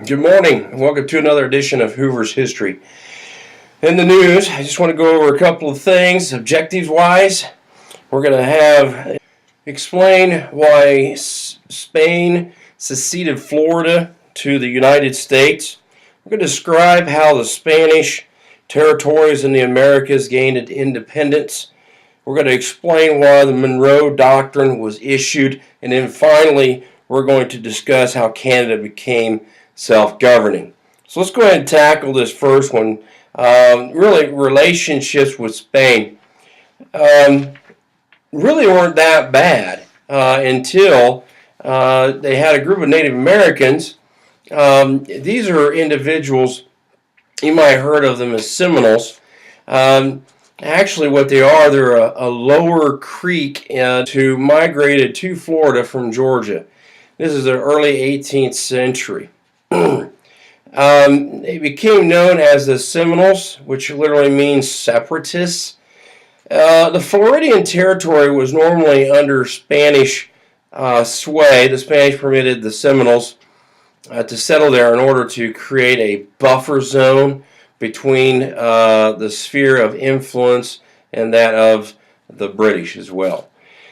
Good morning, and welcome to another edition of Hoover's History. In the news, I just want to go over a couple of things, objectives-wise. We're going to explain why Spain seceded Florida to the United States. We're going to describe how the Spanish territories in the Americas gained independence. We're going to explain why the Monroe Doctrine was issued, and then finally, we're going to discuss how Canada became self-governing. So let's go ahead and tackle this first one. Really, relationships with Spain really weren't that bad until they had a group of Native Americans. These are individuals, you might have heard of them as Seminoles. Actually, what they are, they're a lower creek who migrated to Florida from Georgia. This is the early 18th century. They became known as the Seminoles, which literally means separatists. The Floridian territory was normally under Spanish sway. The Spanish permitted the Seminoles to settle there in order to create a buffer zone between the sphere of influence and that of the British as well.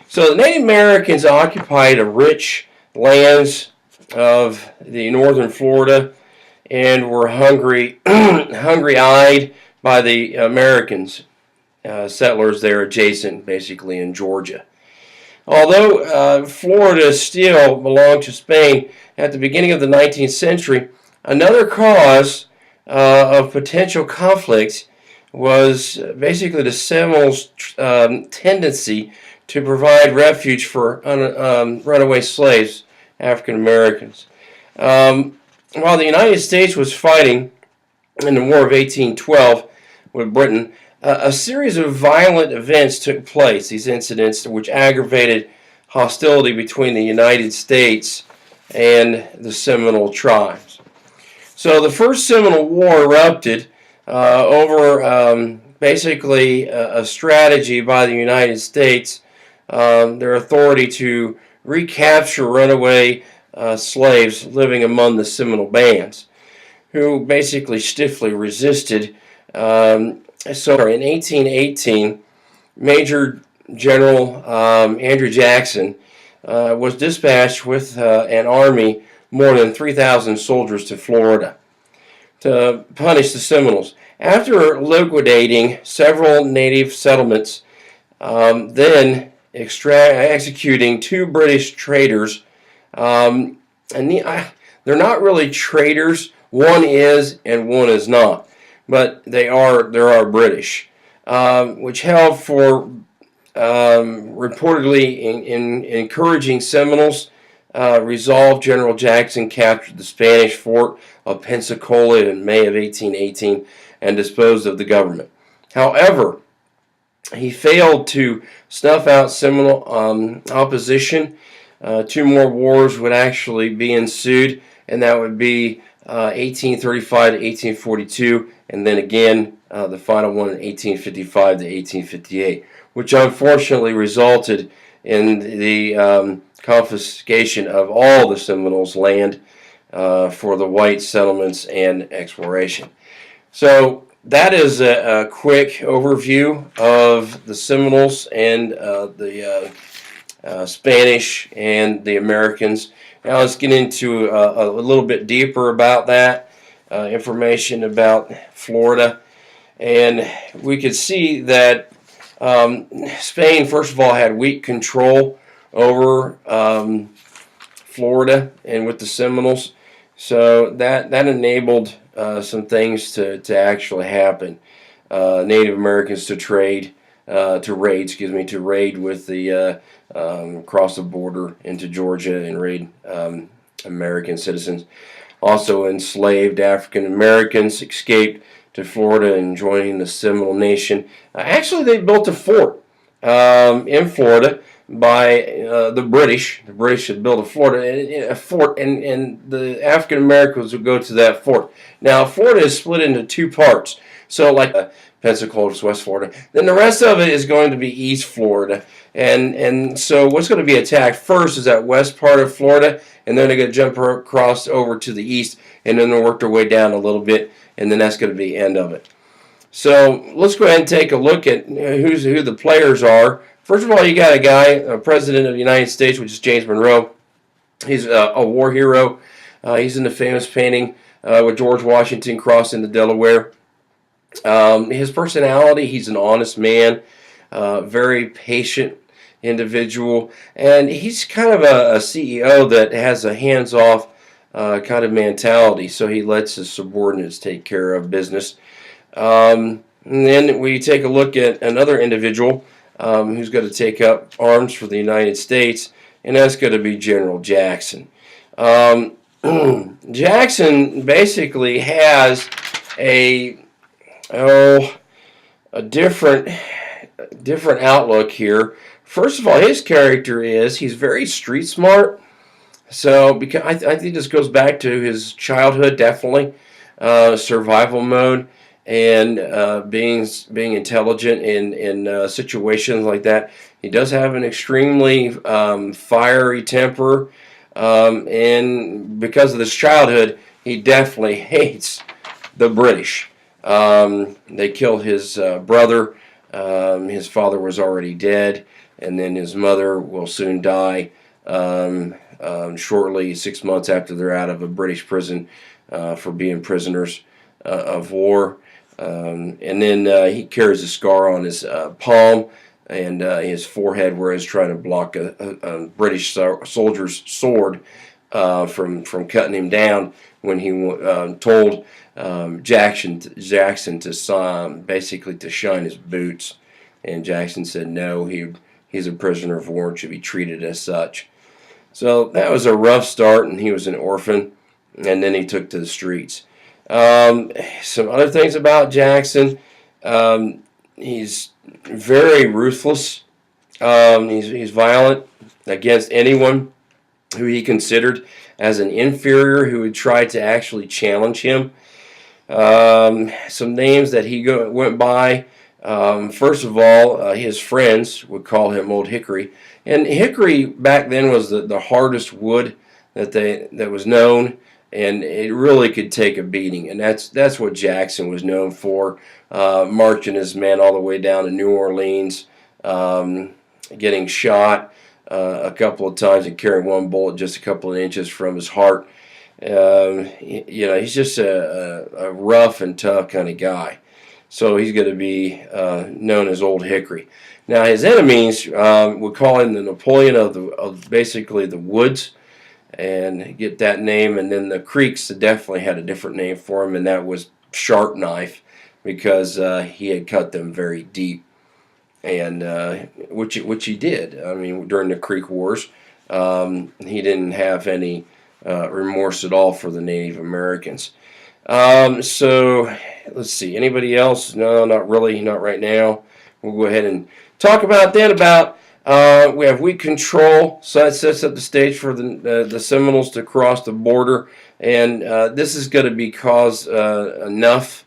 So the Native Americans occupied a rich lands of the northern Florida and were hungry-eyed by the Americans, settlers there adjacent, basically in Georgia. Although Florida still belonged to Spain at the beginning of the 19th century, another cause of potential conflicts was basically the Seminoles' tendency to provide refuge for runaway slaves, African Americans. While the United States was fighting in the War of 1812 with Britain, a series of violent events took place, these incidents which aggravated hostility between the United States and the Seminole tribes. So the First Seminole War erupted over basically a strategy by the United States, their authority to recapture runaway slaves living among the Seminole bands, who basically stiffly resisted. So in 1818, Major General Andrew Jackson was dispatched with an army more than 3,000 soldiers to Florida to punish the Seminoles. After liquidating several native settlements, then executing two British traders, and they're not really traitors. One is and one is not, but there are British, which held for reportedly in encouraging Seminoles. Resolved, General Jackson captured the Spanish fort of Pensacola in May of 1818 and disposed of the government. However, he failed to snuff out Seminole opposition. Two more wars would actually be ensued, and that would be 1835 to 1842, and then again the final one in 1855 to 1858, which unfortunately resulted in the confiscation of all the Seminoles' land for the white settlements and exploration. So that is a quick overview of the Seminoles and the Spanish and the Americans. Now let's get into a little bit deeper about that, information about Florida. And we could see that Spain, first of all, had weak control over Florida and with the Seminoles. So that enabled some things to actually happen. Native Americans to raid with the cross the border into Georgia and raid American citizens. Also enslaved African Americans escaped to Florida and joining the Seminole Nation. Actually, they built a fort in Florida by the British. The British had built a fort, and the African Americans would go to that fort. Now, Florida is split into two parts. So like Pensacola, West Florida. Then the rest of it is going to be East Florida. And so what's going to be attacked first is that west part of Florida, and then they're going to jump across over to the east, and then they'll work their way down a little bit, and then that's going to be the end of it. So let's go ahead and take a look at who the players are. First of all, you got a guy, a president of the United States, which is James Monroe. He's a war hero. He's in the famous painting with George Washington crossing the Delaware. His personality, he's an honest man, very patient individual, and he's kind of a CEO that has a hands-off kind of mentality, so he lets his subordinates take care of business. And then we take a look at another individual who's going to take up arms for the United States, and that's going to be General Jackson. Jackson basically has a different outlook here. First of all, his character is he's very street smart. So because I think this goes back to his childhood, definitely survival mode, and being intelligent in situations like that. He does have an extremely fiery temper, and because of this childhood, he definitely hates the British. They killed his brother. His father was already dead, and then his mother will soon die shortly, 6 months after they're out of a British prison for being prisoners of war. And then he carries a scar on his palm and his forehead where he's trying to block a British soldier's sword from cutting him down when he told Jackson to basically to shine his boots, and Jackson said no, he's a prisoner of war and should be treated as such. So that was a rough start, and he was an orphan, and then he took to the streets. Some other things about Jackson: he's very ruthless. He's violent against anyone who he considered as an inferior who would try to actually challenge him. Some names that he went by. First of all, his friends would call him Old Hickory, and hickory back then was the hardest wood that was known, and it really could take a beating, and that's what Jackson was known for, marching his men all the way down to New Orleans, getting shot a couple of times and carrying one bullet just a couple of inches from his heart. He's just a rough and tough kind of guy. So he's going to be known as Old Hickory. Now his enemies would call him the Napoleon of basically the woods, and get that name. And then the Creeks definitely had a different name for him, and that was Sharp Knife, because he had cut them very deep, and which he did. I mean, during the Creek Wars, he didn't have any remorse at all for the Native Americans. So let's see. Anybody else? No, not really. Not right now. We'll go ahead and talk about we have weak control, so that sets up the stage for the Seminoles to cross the border, and this is going to be cause enough.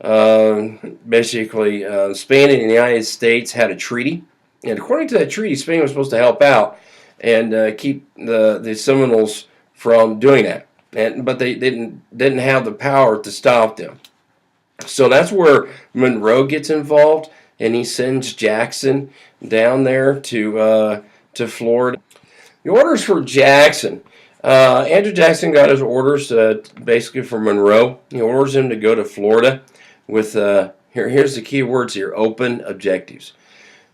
Basically, Spain and the United States had a treaty, and according to that treaty, Spain was supposed to help out and keep the Seminoles from doing that. But they didn't have the power to stop them. So that's where Monroe gets involved, and he sends Jackson down there to Florida. The orders for Jackson. Andrew Jackson got his orders basically from Monroe. He orders him to go to Florida with here's the key words here: open objectives.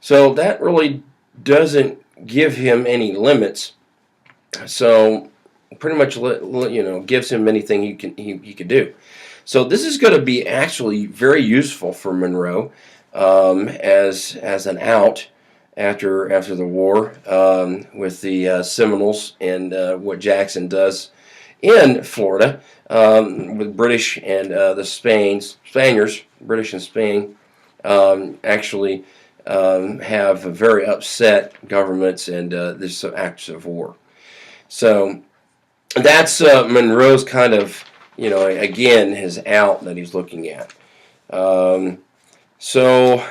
So that really doesn't give him any limits. So pretty much gives him anything he can do. So this is going to be actually very useful for Monroe as an out after the war with the Seminoles and what Jackson does in Florida with British and the Spaniards, British and Spain, actually have very upset governments, and there's some acts of war. So that's Monroe's kind of, again, his out that he's looking at. So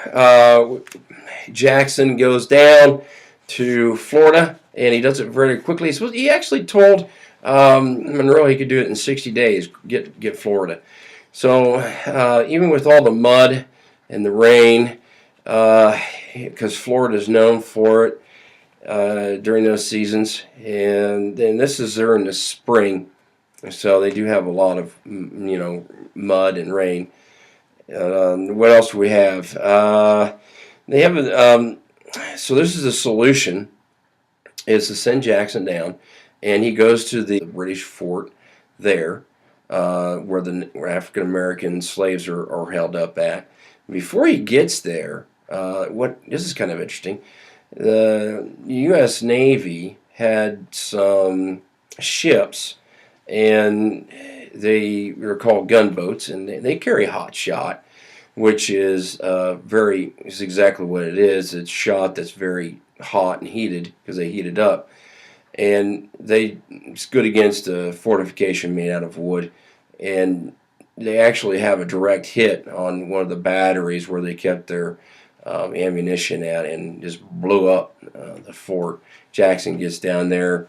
Jackson goes down to Florida, and he does it very quickly. So he actually told Monroe he could do it in 60 days, get Florida. So even with all the mud and the rain, because Florida is known for it during those seasons, and then this is during the spring, so they do have a lot of mud and rain. What else do we have? They have so this is a solution, is to send Jackson down, and he goes to the British fort there, where African American slaves are held up at. Before he gets there, this is kind of interesting. The U.S. Navy had some ships, and they were called gunboats, and they carry hot shot, which is exactly what it is. It's shot that's very hot and heated because they heat it up, and it's good against a fortification made out of wood. And they actually have a direct hit on one of the batteries where they kept their ammunition at, and just blew up the fort. Jackson gets down there,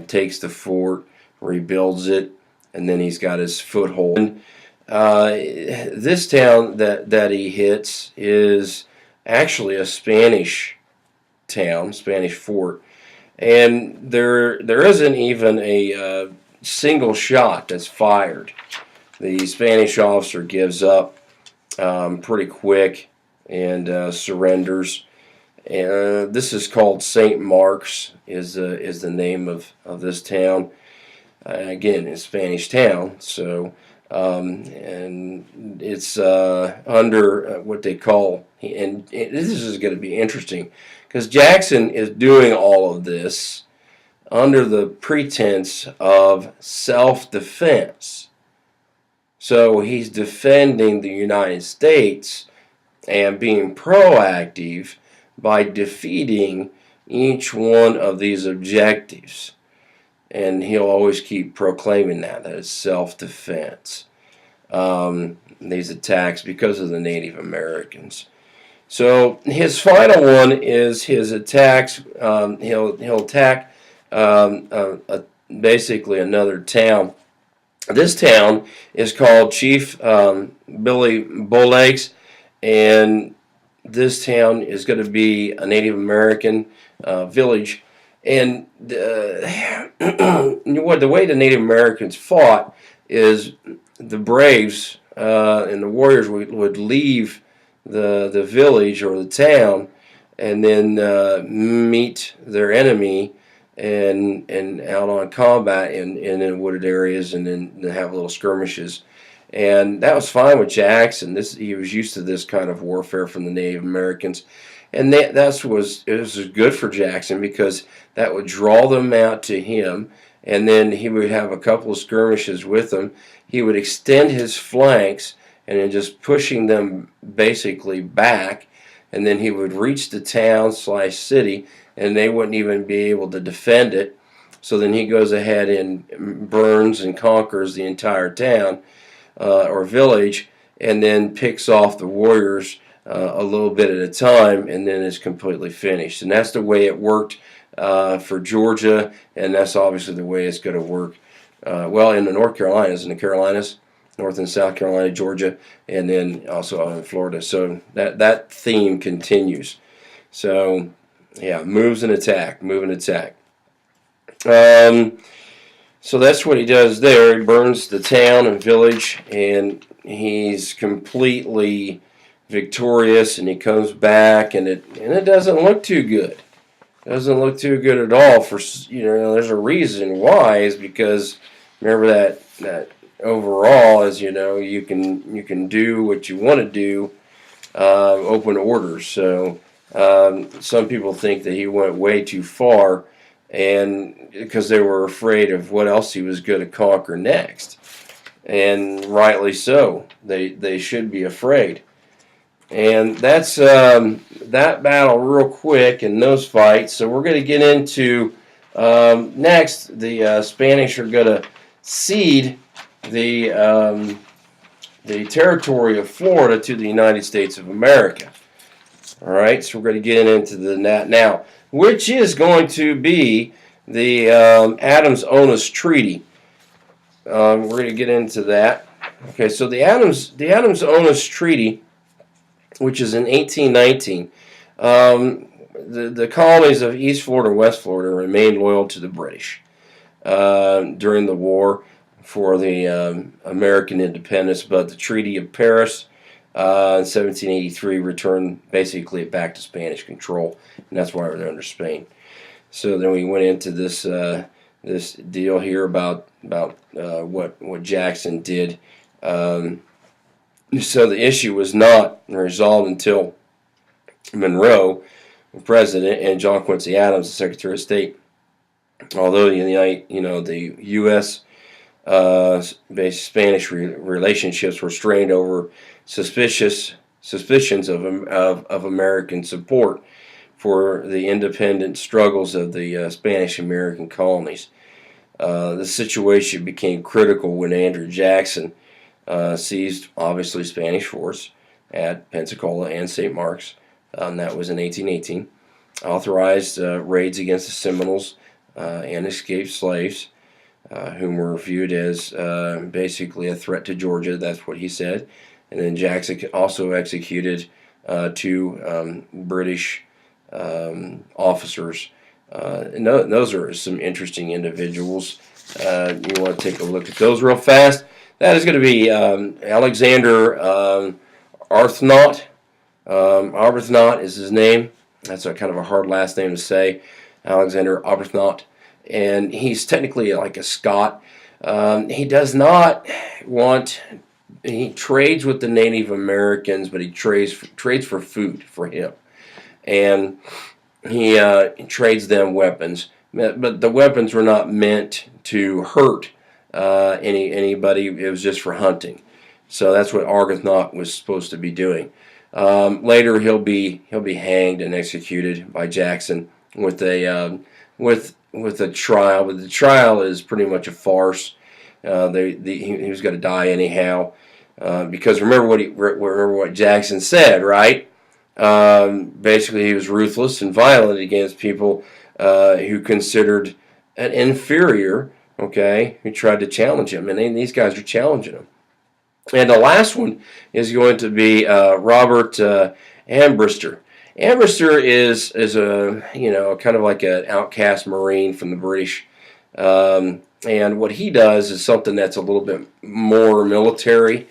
takes the fort, rebuilds it, and then he's got his foothold. This town that he hits is actually a Spanish town, Spanish fort, and there isn't even a single shot that's fired. The Spanish officer gives up pretty quick and surrenders. And this is called St. Mark's, is the name of this town. Again, it's a Spanish town, so and it's under what they call, and this is going to be interesting, because Jackson is doing all of this under the pretense of self-defense. So he's defending the United States and being proactive by defeating each one of these objectives. And he'll always keep proclaiming that it's self-defense. These attacks because of the Native Americans. So his final one is his attacks. He'll attack basically another town. This town is called Chief Billy Bowlegs, and this town is going to be a Native American village. And the way the Native Americans fought is the braves and the warriors would leave the village or the town, and then meet their enemy and out on combat in wooded areas, and then have little skirmishes. And that was fine with Jackson. He was used to this kind of warfare from the Native Americans, and it was good for Jackson, because that would draw them out to him, and then he would have a couple of skirmishes with them. He would extend his flanks, and then just pushing them basically back, and then he would reach the town/city, and they wouldn't even be able to defend it. So then he goes ahead and burns and conquers the entire town or village, and then picks off the warriors a little bit at a time, and then is completely finished. And that's the way it worked for Georgia, and that's obviously the way it's going to work in the North Carolinas, and the Carolinas, North and South Carolina, Georgia, and then also in Florida. So that theme continues. So yeah, move and attack. So that's what he does there. He burns the town and village, and he's completely victorious, and he comes back, and it doesn't look too good. It doesn't look too good at all. There's a reason why, is because remember that overall, as you know, you can do what you want to do, open orders. So some people think that he went way too far, and because they were afraid of what else he was going to conquer next, and rightly so. They should be afraid. And that's that battle real quick, and those fights. So we're going to get into next. The Spanish are going to cede the the territory of Florida to the United States of America. All right, so we're going to get into that now, which is going to be the Adams-Onis Treaty. We're going to get into that. Okay, so the Adams-Onis Treaty, which is in 1819, the colonies of East Florida and West Florida remained loyal to the British during the war for the American independence, but the Treaty of Paris in 1783 returned basically back to Spanish control, and that's why they're under Spain. So then we went into this this deal here about what Jackson did. So the issue was not resolved until Monroe, the president, and John Quincy Adams, the Secretary of State. Although the U.S. Based Spanish relationships were strained over suspicions of American support for the independent struggles of the Spanish-American colonies. The situation became critical when Andrew Jackson seized, obviously, Spanish force at Pensacola and St. Mark's. That was in 1818. Authorized raids against the Seminoles and escaped slaves, whom were viewed as basically a threat to Georgia. That's what he said. And then Jackson also executed two British officers. And those are some interesting individuals. You want to take a look at those real fast. That is going to be Alexander Arbuthnot. Arbuthnot is his name. That's a kind of a hard last name to say. Alexander Arbuthnot. And he's technically like a Scot. He does not want... He trades with the Native Americans, but he trades for food for him. And he trades them weapons. But the weapons were not meant to hurt anybody. It was just for hunting. So that's what Arbuthnot was supposed to be doing. Later he'll be hanged and executed by Jackson with a trial. But the trial is pretty much a farce. He was going to die anyhow, because remember what Jackson said, right? Basically, he was ruthless and violent against people who considered an inferior. Okay, who tried to challenge him, and these guys are challenging him. And the last one is going to be Robert Ambrister. Ambrister is a kind of like an outcast Marine from the British, and what he does is something that's a little bit more military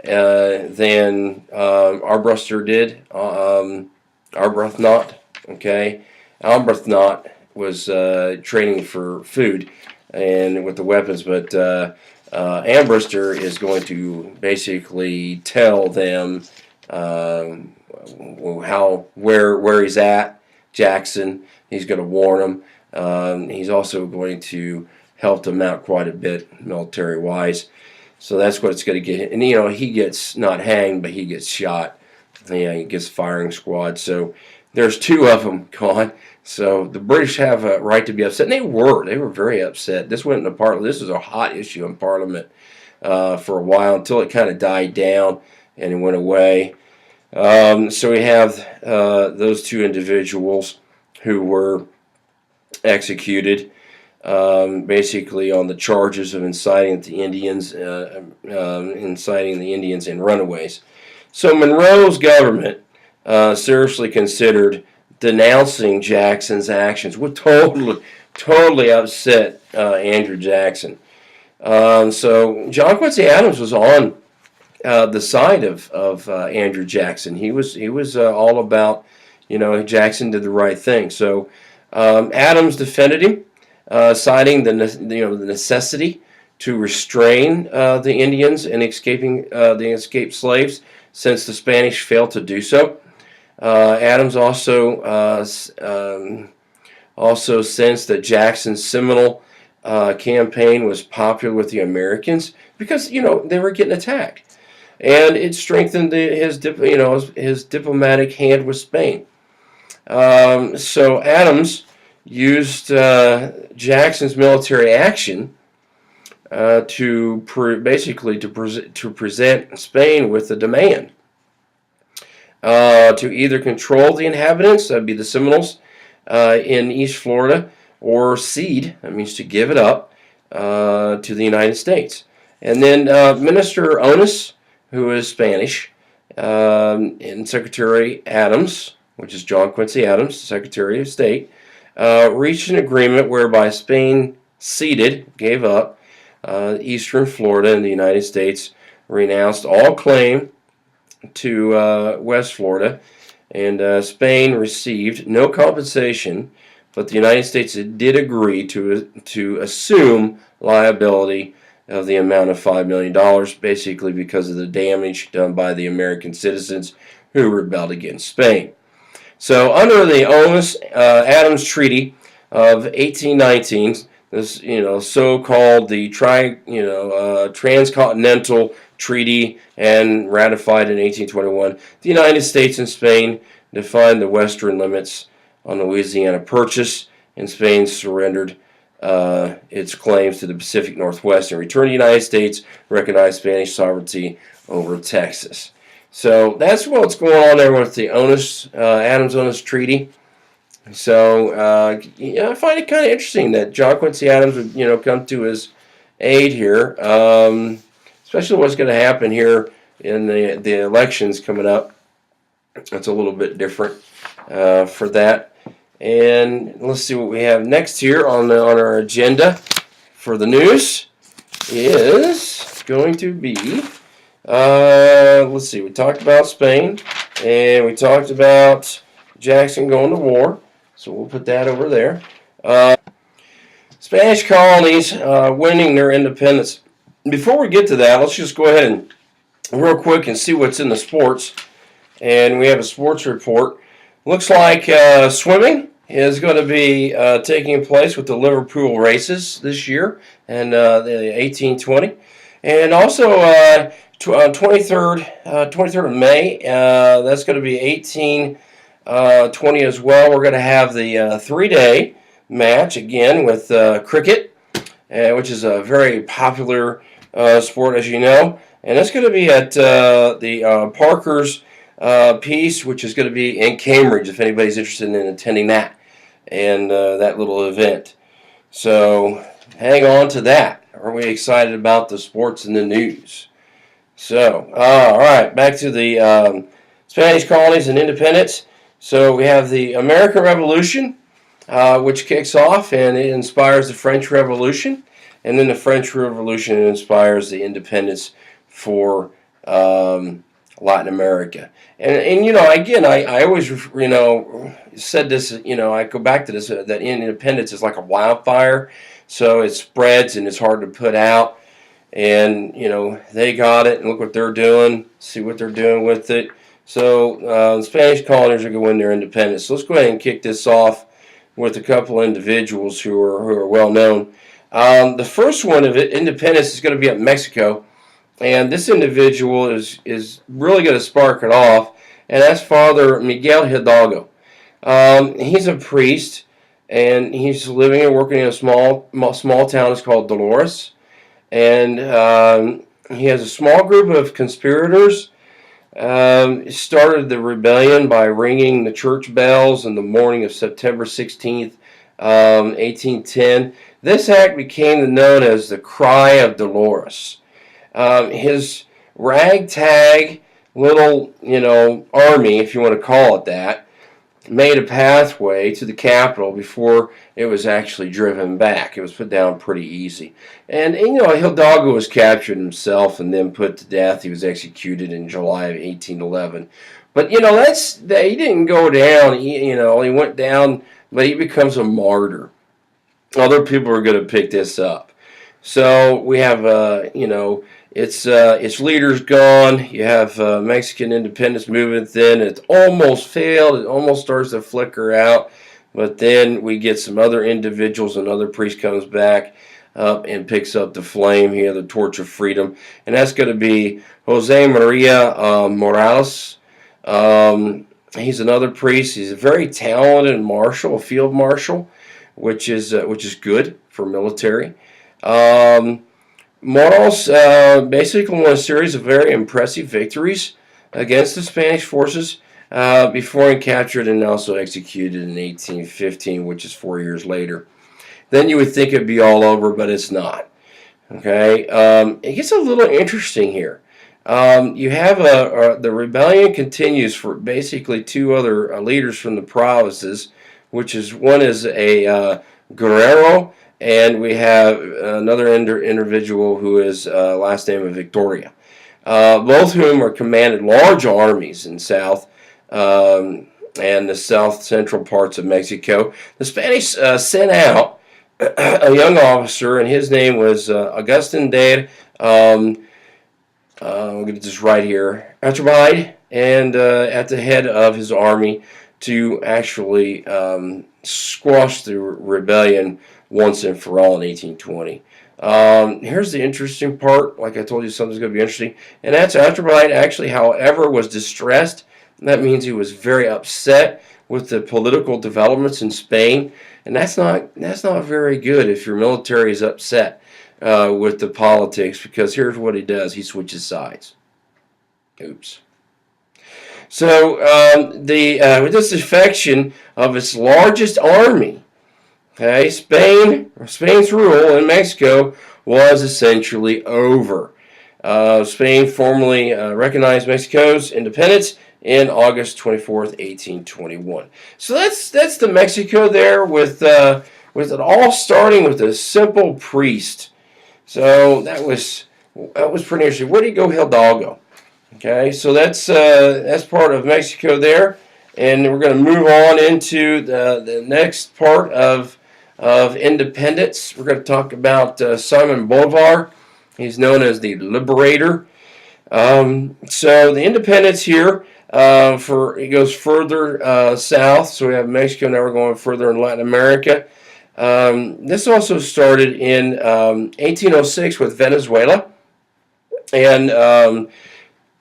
than Arbuthnot did. Arbuthnot, okay. Arbuthnot was training for food and with the weapons, but Ambrister is going to basically tell them where he's at. Jackson, he's going to warn them. He's also going to help them out quite a bit military wise. So that's what it's going to get. And he gets not hanged, but he gets shot. He gets firing squad. So there's two of them gone. So the British have a right to be upset, and they were very upset. This went into Parliament. This was a hot issue in Parliament for a while until it kind of died down and it went away. So we have those two individuals who were executed, basically on the charges of inciting the Indians, and runaways. So Monroe's government seriously considered denouncing Jackson's actions. Would totally upset Andrew Jackson. So John Quincy Adams was on the side of Andrew Jackson. He was all about, Jackson did the right thing. So Adams defended him, citing the necessity to restrain the Indians and the escaped slaves, since the Spanish failed to do so. Adams also sensed that Jackson's Seminole campaign was popular with the Americans because they were getting attacked, and it strengthened his diplomatic hand with Spain. So Adams used Jackson's military action basically to present Spain with a demand to either control the inhabitants, that'd be the Seminoles in East Florida, or cede, that means to give it up to the United States. And then Minister Onis, who is Spanish, and Secretary Adams, which is John Quincy Adams, Secretary of State, reached an agreement whereby Spain ceded, gave up Eastern Florida, and the United States renounced all claim to West Florida, and Spain received no compensation, but the United States did agree to assume liability of the amount of $5 million, basically because of the damage done by the American citizens who rebelled against Spain. So under the Adams Treaty of 1819, this so-called the Transcontinental Treaty, and ratified in 1821, the United States and Spain defined the western limits on Louisiana Purchase, and Spain surrendered its claims to the Pacific Northwest. In return, the United States recognized Spanish sovereignty over Texas. So that's what's going on there with the Adams-Onis Treaty. So I find it kind of interesting that John Quincy Adams would come to his aid here, especially what's going to happen here in the elections coming up. It's a little bit different for that. And let's see what we have next here on our agenda for the news is going to be, let's see, we talked about Spain, and we talked about Jackson going to war, so we'll put that over there. Spanish colonies winning their independence. Before we get to that, let's just go ahead and real quick and see what's in the sports. And we have a sports report. Looks like swimming is going to be taking place with the Liverpool races this year, and the 1820. And also 23rd of May, that's going to be 1820 as well. We're going to have the 3-day match again with cricket, which is a very popular sport, as you know. And it's going to be at the Parker's piece, which is going to be in Cambridge, if anybody's interested in attending that and that little event. So hang on to that. Are we excited about the sports and the news? So, all right, back to the Spanish colonies and independence. So we have the American Revolution, which kicks off, and it inspires the French Revolution. And then the French Revolution inspires the independence for Latin America. And again, I always, said this, I go back to this, that independence is like a wildfire. So it spreads and it's hard to put out. And, they got it, and look what they're doing, see what they're doing with it. So the Spanish colonies are going to win their independence. So let's go ahead and kick this off with a couple of individuals who are well known. The first one of independence is going to be at Mexico. And this individual is really going to spark it off, and that's Father Miguel Hidalgo. He's a priest, and he's living and working in a small town. It's called Dolores, and he has a small group of conspirators. Started the rebellion by ringing the church bells in the morning of September 16th, 1810. This act became known as the Cry of Dolores. His ragtag little, army, if you want to call it that, made a pathway to the capital before it was actually driven back. It was put down pretty easy. And Hidalgo was captured himself and then put to death. He was executed in July of 1811. But, he didn't go down. He went down, but he becomes a martyr. Other people are going to pick this up. So we have, its leaders gone. You have Mexican independence movement. Then it almost failed. It almost starts to flicker out. But then we get some other individuals. Another priest comes back up and picks up the flame here, the torch of freedom. And that's going to be Jose Maria Morales. He's another priest. He's a very talented marshal, a field marshal, which is good for military. Morelos basically won a series of very impressive victories against the Spanish forces before being captured and also executed in 1815, which is 4 years later. Then you would think it'd be all over, but it's not. Okay, it gets a little interesting here. You have the rebellion continues for basically two other leaders from the provinces, which is one is a Guerrero, and we have another individual who is last name of Victoria. Both of whom are commanded large armies in South and the south central parts of Mexico. The Spanish sent out a young officer, and his name was Agustin de I'm going to just write here, Iturbide, and at the head of his army to actually squash the rebellion once and for all in 1820. Here's the interesting part. Like I told you, something's going to be interesting. And that's Iturbide actually, however, was distressed. That means he was very upset with the political developments in Spain. And that's not very good if your military is upset with the politics, because here's what he does. He switches sides. Oops. So with this defection of its largest army, okay, Spain's rule in Mexico was essentially over. Spain formally recognized Mexico's independence in August 24th, 1821. So that's the Mexico there, with it all starting with a simple priest. So that was pretty interesting. Where did he go, Hidalgo? Okay, so that's part of Mexico there, and we're going to move on into the next part of independence. We're going to talk about Simon Bolivar. He's known as the Liberator. So the independence here it goes further south. So we have Mexico. Now we're going further in Latin America. This also started in 1806 with Venezuela, and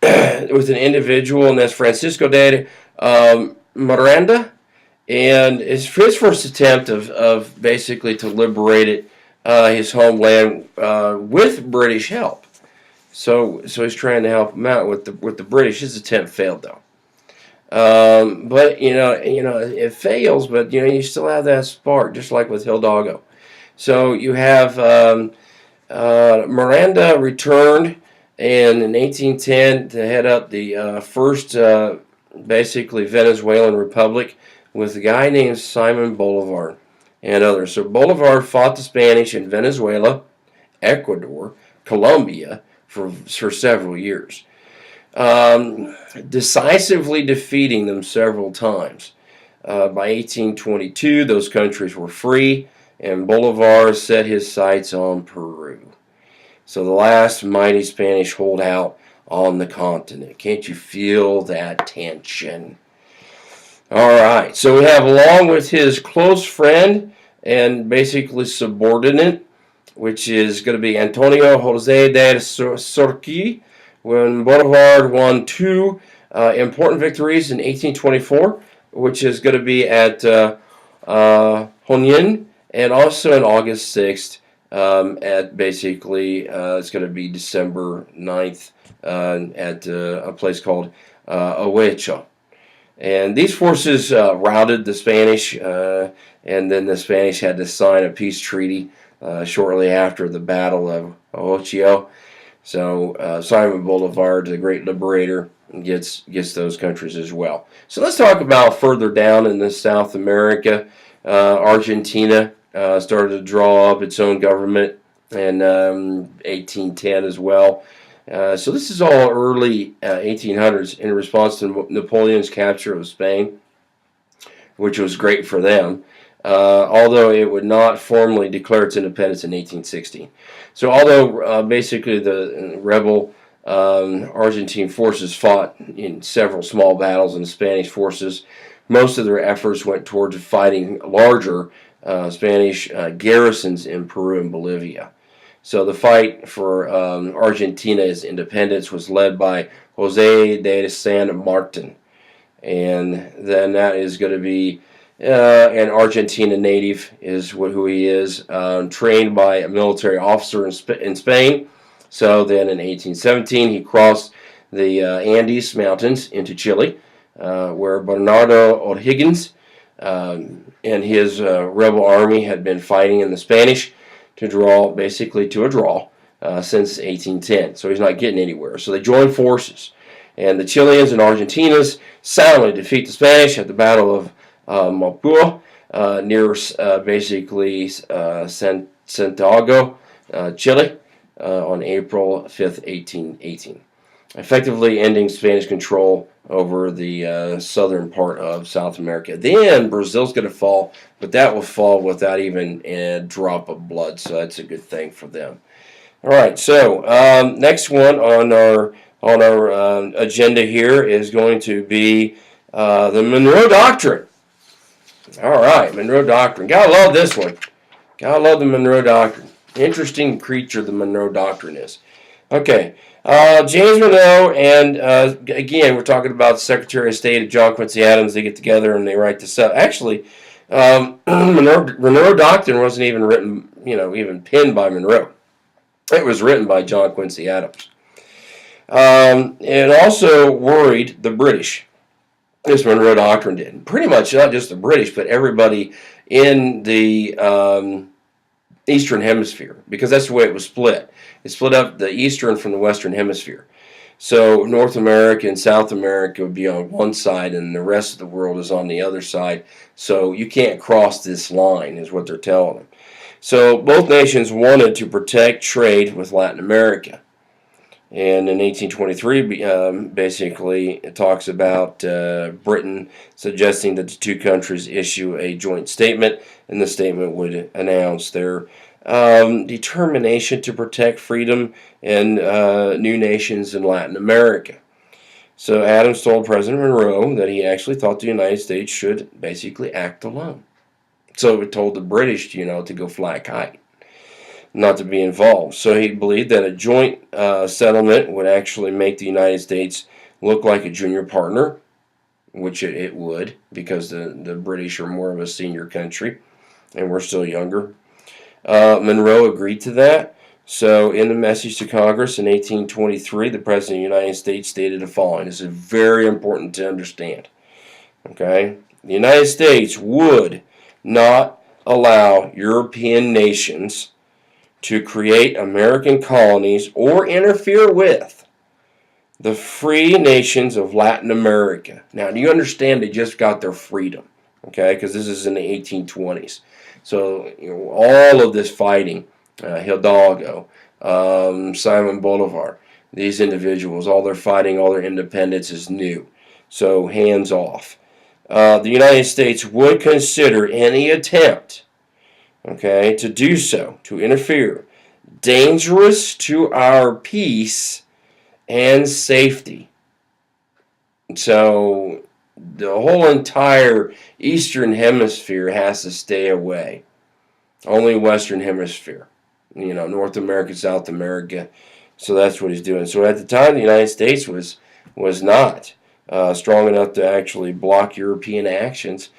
with an individual, and that's Francisco de Miranda, and his first attempt of basically to liberate it, his homeland with British help. So he's trying to help him out with the British. His attempt failed though. But it fails, but you still have that spark, just like with Hidalgo. So you have Miranda returned, and in 1810 to head up the first basically Venezuelan republic with a guy named Simon Bolivar and others. So Bolivar fought the Spanish in Venezuela, Ecuador, Colombia for several years, decisively defeating them several times. By 1822, those countries were free, and Bolivar set his sights on Peru. So the last mighty Spanish holdout on the continent. Can't you feel that tension? All right, so we have, along with his close friend and basically subordinate, which is going to be Antonio Jose de Sorqui, when Bolivar won two important victories in 1824, which is going to be at Junín, and also on August 6th at basically, it's going to be December 9th at a place called Owecho. And these forces routed the Spanish, and then the Spanish had to sign a peace treaty shortly after the Battle of Owecho. So Simon Bolivar, the great liberator, gets those countries as well. So let's talk about further down in South America. Argentina started to draw up its own government in 1810 as well. So this is all early 1800s in response to Napoleon's capture of Spain, which was great for them, although it would not formally declare its independence in 1816. So although basically the rebel Argentine forces fought in several small battles in the Spanish forces, most of their efforts went towards fighting larger Spanish garrisons in Peru and Bolivia. So the fight for Argentina's independence was led by Jose de San Martin. And then that is going to be an Argentina native is who he is, trained by a military officer in Spain. So then in 1817 he crossed the Andes Mountains into Chile, where Bernardo O'Higgins and his rebel army had been fighting in the Spanish basically to a draw since 1810. So he's not getting anywhere. So they joined forces. And the Chileans and Argentines soundly defeat the Spanish at the Battle of Mapua near basically Santiago, Chile, on April 5th, 1818, effectively ending Spanish control over the southern part of South America. Then Brazil's going to fall, but that will fall without even a drop of blood, so that's a good thing for them. All right, so next one on our agenda here is going to be the Monroe Doctrine. All right, Monroe Doctrine. Gotta love this one. Gotta love the Monroe Doctrine. Interesting creature the Monroe Doctrine is. Okay, James Monroe, and again, we're talking about Secretary of State John Quincy Adams. They get together and they write this up. Actually, Monroe Doctrine wasn't even written, even penned by Monroe. It was written by John Quincy Adams. It also worried the British. This Monroe Doctrine did. Pretty much not just the British, but everybody in the Eastern Hemisphere, because that's the way it was split. It split up the Eastern from the Western Hemisphere. So North America and South America would be on one side, and the rest of the world is on the other side. So you can't cross this line, is what they're telling them. So both nations wanted to protect trade with Latin America. And in 1823, basically, it talks about Britain suggesting that the two countries issue a joint statement, and the statement would announce their determination to protect freedom and new nations in Latin America. So Adams told President Monroe that he actually thought the United States should basically act alone. So it told the British, to go fly a kite, not to be involved. So he believed that a joint settlement would actually make the United States look like a junior partner, which it would, because the British are more of a senior country, and we're still younger. Monroe agreed to that. So in the message to Congress in 1823, the President of the United States stated the following. This is very important to understand. Okay? The United States would not allow European nations to create American colonies or interfere with the free nations of Latin America. Now, do you understand they just got their freedom? Okay, because this is in the 1820s. So, all of this fighting, Hidalgo, Simon Bolivar, these individuals, all their fighting, all their independence is new. So, hands off. The United States would consider any attempt, to do so, to interfere, dangerous to our peace and safety. So the whole entire Eastern Hemisphere has to stay away. Only Western Hemisphere, North America, South America. So that's what he's doing. So at the time, the United States was not strong enough to actually block European actions.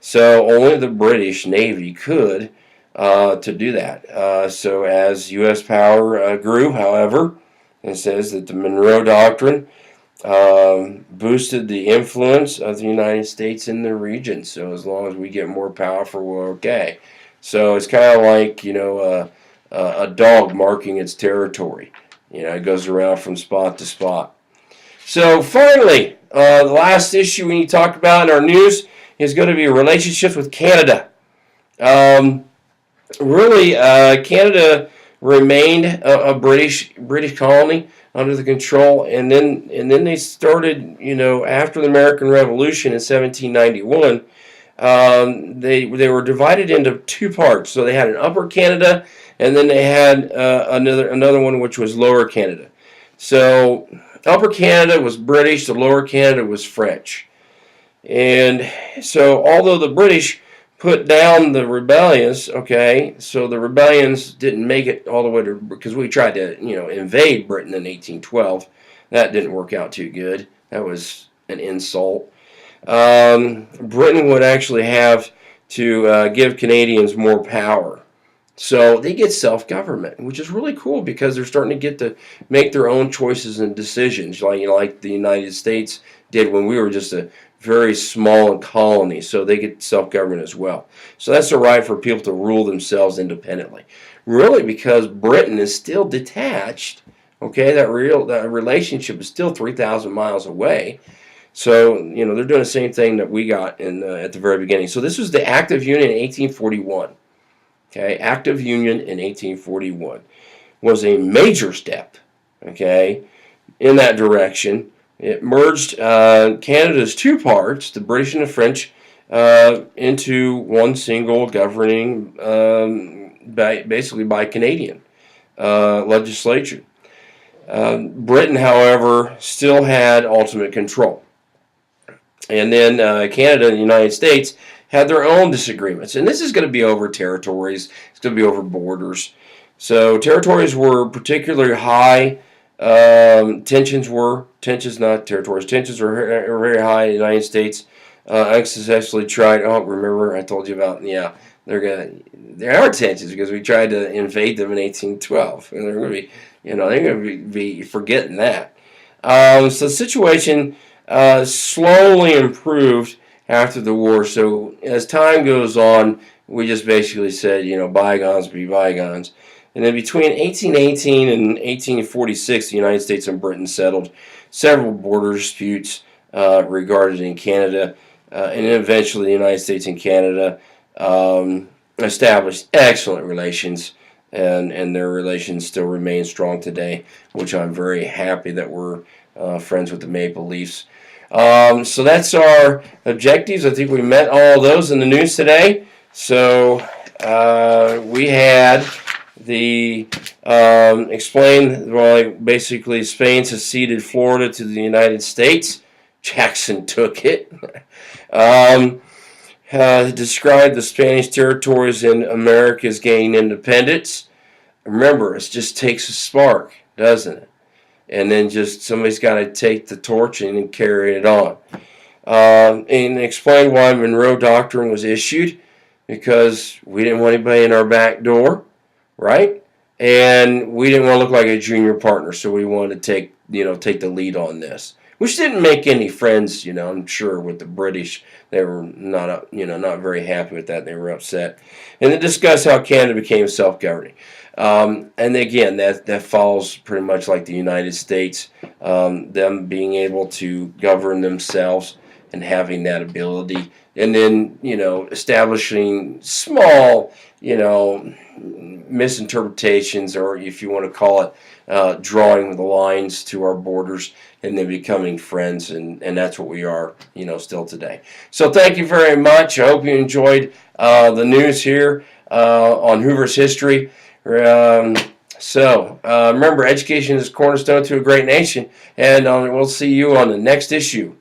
So only the British Navy could to do that. So as U.S. power grew, however, it says that the Monroe Doctrine boosted the influence of the United States in the region. So as long as we get more powerful, we're okay. So it's kind of like, a dog marking its territory. It goes around from spot to spot. So finally, the last issue we need to talk about in our news is going to be relationships with Canada. Canada remained a British colony under the control, and then they started, after the American Revolution in 1791, they were divided into two parts. So they had an Upper Canada, and then they had another one which was Lower Canada. So Upper Canada was British, the Lower Canada was French. And so although the British put down the rebellions, so the rebellions didn't make it all the way to, because we tried to, invade Britain in 1812. That didn't work out too good. That was an insult. Britain would actually have to give Canadians more power. So they get self-government, which is really cool because they're starting to get to make their own choices and decisions, like the United States did when we were just a very small colony. So they get self-government as well. So that's the right for people to rule themselves independently. Really, because Britain is still detached. Okay, that relationship is still 3,000 miles away. So, they're doing the same thing that we got at the very beginning. So this was the Act of Union in 1841. Okay, Act of Union in 1841 was a major step, okay, in that direction. It merged Canada's two parts, the British and the French, into one single governing, basically by Canadian legislature. Britain, however, still had ultimate control. And then Canada and the United States had their own disagreements. And this is going to be over territories. It's going to be over borders. So territories were particularly high. Tensions were very high in the United States. Unsuccessfully tried. Oh, remember I told you about? Yeah, there are tensions because we tried to invade them in 1812, and they're going to be, they're going to be forgetting that. So the situation slowly improved after the war. So as time goes on, we just basically said, bygones be bygones. And then between 1818 and 1846, the United States and Britain settled several border disputes regarding Canada. And then eventually the United States and Canada established excellent relations, and their relations still remain strong today, which I'm very happy that we're friends with the Maple Leafs. So that's our objectives. I think we met all those in the news today. So we had the basically Spain seceded Florida to the United States. Jackson took it. Described the Spanish territories in America's gaining independence. Remember, it just takes a spark, doesn't it? And then just somebody's got to take the torch and carry it on. And explain why Monroe Doctrine was issued, because we didn't want anybody in our back door, right? And we didn't want to look like a junior partner, so we wanted to take the lead on this, which didn't make any friends, I'm sure, with the British. They were not very happy with that. They were upset. And then discuss how Canada became self-governing. And again, that follows pretty much like the United States, them being able to govern themselves and having that ability. And then, establishing small, misinterpretations, or if you want to call it, drawing the lines to our borders, and then becoming friends, and that's what we are, still today. So thank you very much. I hope you enjoyed the news here on Hoover's history. Remember, education is cornerstone to a great nation, and we'll see you on the next issue.